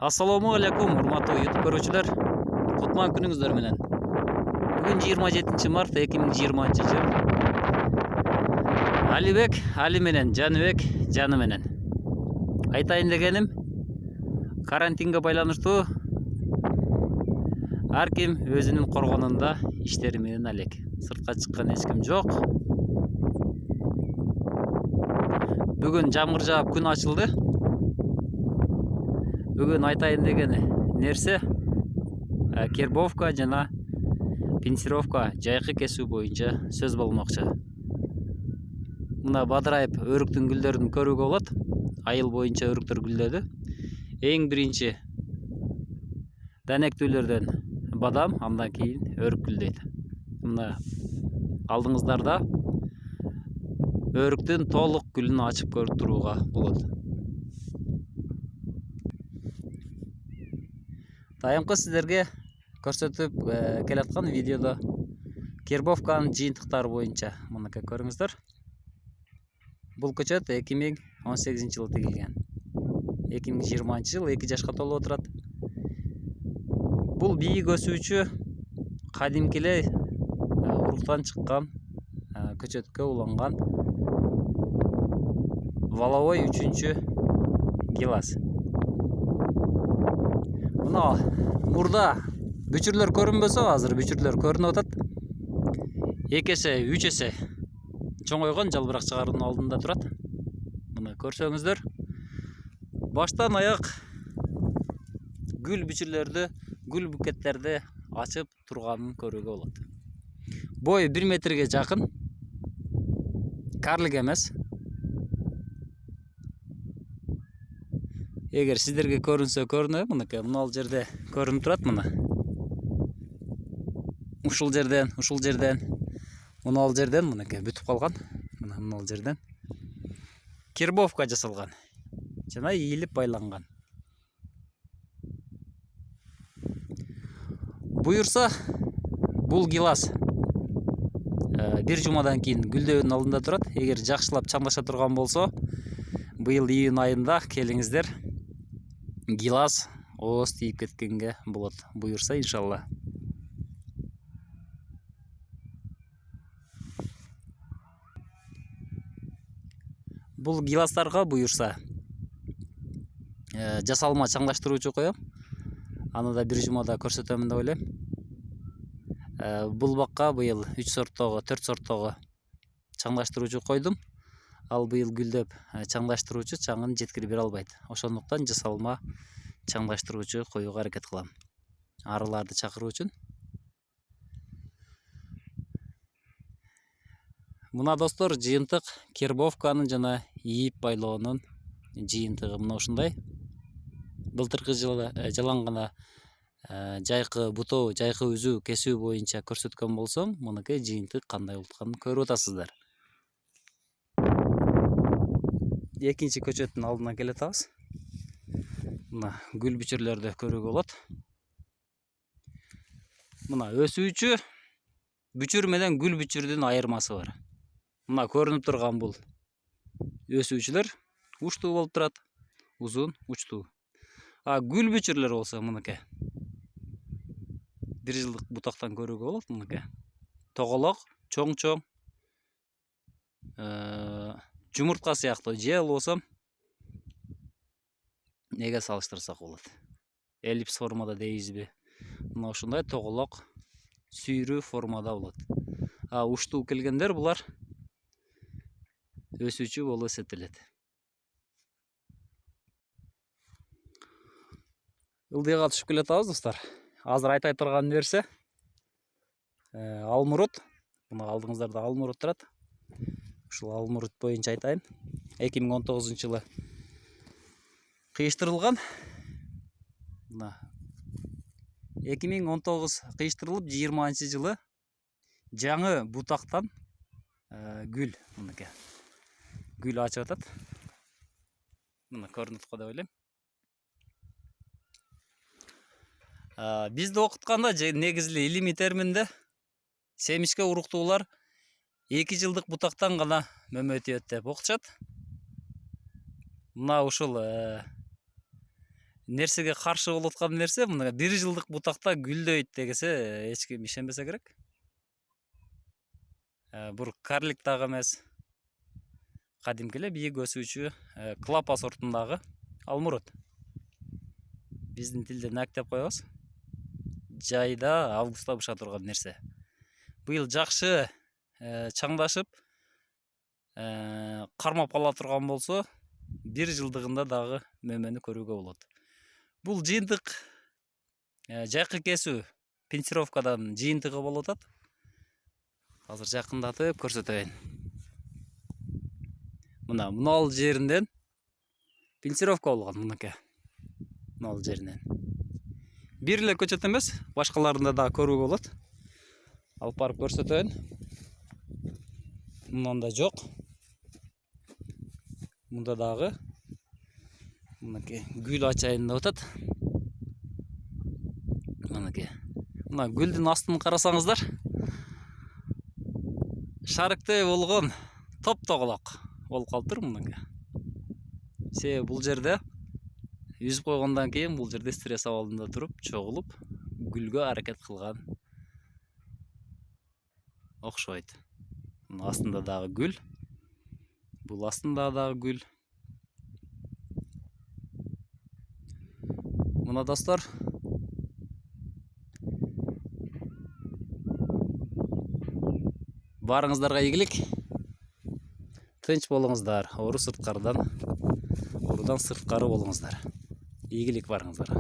Assalomu alaykum, hurmatli YouTube ko'ruvchilar. Qutman kuningizdar menен. Bugun 27 mart 2020-yil. Alibek, Ali menен, Janibek, Jаны менен. Айтайын дегеним, карантинге байланыштуу ар ким өзүнүн коргонунда иштери менен алек. Сыртка чыккан эч ким жок. Бүгүн жамгыр жаап күн ачылды. Бүгүн айтайын деген нерсе кербовка жана пенсировка жайкы кесүү боюнча сөз болмокчу. Мына бадырайып өрүктүн гүлдөрүн көрүүгө болот. Айыл боюнча өрүктөр гүлдөдү. Эң биринчи данектүүлөрдөн бадам, андан кийин өрүк гүлдөйт. Мына алдыңыздарда өрүктүн толук гүлүн ачып көрүп турууга болот. Дайымкы сиздерге көрсөтүп келаткан видеодо кербовканын жыйынтыктары боюнча мынакей көрүңүздөр. Бул көчөт 2018 жылы тигилген. 2020 жыл 2 жашка толуп отурат. Бул бийик өсүүчү кадимки эле уруктан чыккан көчөткө уланган валовой 3-чү гилас. Мына мурда бүчүрлөр көрүнбөсө, азыр бүчүрлөр көрүнүп атат. 2 эсе, 3 эсе чоңойгон жалбырак чыгаруунун алдында турат. Мына көрсөңүздөр, баштан аяк гүл бүчүрлөрдү, гүл букеттерди ачып турганын көрүүгө болот. Бою 1 метрге жакын. Карлик эмес. Эгер сиздерге көрүнсө көрүнө, мынакей мына жерде көрүнүп турат мына. Ушул жерден, мына жерден мынакей бүтүп калган. Мына жерден кербовка жасалган. Жана ийилип байланган. Буюрса, бул гилас 1 жумадан кийин гүлдөөнүн алдында турат. Эгер жакшылап чаңдаша турган болсо, быйыл июнь айында келиңиздер. Гилас ооз тийип кеткенге болот. Буюрса, иншалла. Бул гиластарга буюрса жасалма чаңдаштыруучу коем. Аны да 1 жумада көрсөтөмүн деп ойлойм. Бул бакка быйыл 3 сорттогу, 4 сорттогу чаңдаштыруучу койдум. Ал быйыл гүлдөп, чаңдаштыруучу чаңын жеткирип бере албайт. Ошондуктан жасалма чаңдаштыруучу коюуга аракет кылам. Арыларды чакыруу үчүн. Мына достор, жыйынтык кербовканын жана ийип байлоонун жыйынтыгы мына ушундай. Былтыркы жылы жалаң гана жайкы бутоо, жайкы үзүү, кесүү боюнча көрсөткөн болсом, мынакей жыйынтык кандай болуп атканын көрүп атасыздар. Экинчи көчөттүн алдына келе атабыз. Мына гүл бүчүрлөрдү көрүүгө болот. Мына өсүүчү бүчүр менен гүл бүчүрдүн айырмасы бар. Мына көрүнүп турган бул өсүүчүлөр учтуу болуп турат, узун, учтуу. Гүл бүчүрлөр болсо мынакей 1 жылдык бутактан көрүүгө болот. Мынакей тоголок, чоң-чоң, жумуртка сыяктуу, же болбосо неге салыштырсак болот. Эллипс формада дейбизби? Мына ушундай тоголок, сүйрүү формада болот. Учтуу келгендер булар өсүүчү болуп эсептелет. Ылдыйга түшүп келе атабыз достор. Азыр айтай турган нерсе алмурут. Мына алдыңыздарда алмурут турат. Ушул алмурут боюнча айтайын. 2019 жылы кыйыштырылган. Мына 2019 кыйыштырылып 20 жылы жаңы бутактан гүл, мынакей гүл ачып атат. Мына көрүнүп го деп ойлойм. Бизди окутканда негизли илимий терминде семишке уруктуулар 2 жылдык бутактан гана мөмөтүйөт деп окутушат. Мына ушул нерсеге каршы болуп аткан нерсе мына 1 жылдык бутакта гүлдөйт дегенсе эч ким ишенбесе керек. Бул карлик дагы эмес. Кадимки эле бийик өсүүчү клапа сортундагы алмурут. Биздин тилде нак деп коебуз. Жайда августта быша турган нерсе. Быйыл жакшы чаңдашып кармап ала турган болсо 1 жылдыгында дагы мөмөнү көрүүгө болот. Бул жыйынтык жайкы кесүү пенсировкадан жыйынтыгы болуп атат. Азыр жакындатып көрсөтөйүн. Мына жеринден пенсировка болгон мынакей. Мына жеринен. Бир эле көчөт эмес, башкаларында дагы көрүүгө болот. Алып барып көрсөтөйүн. Мында жок. Мында дагы мынакей гүл ачайын деп атат. Мынакей. Мына гүлдүн астын карасаңыздар, шарыктай болгон топ-тоголок болуп калыптыр мынакей. Себеби бул жерде үзүп койгондон кийин бул жерде стресс абалында туруп, чогулуп, гүлгө аракет кылган окшойт. Мына астында дагы гүл. Бул астында дагы гүл. Мына достор, барыңыздарга ийгилик. Тынч болуңуздар. Оорудан сырткары болуңуздар. Ийгилик барыңыздарга.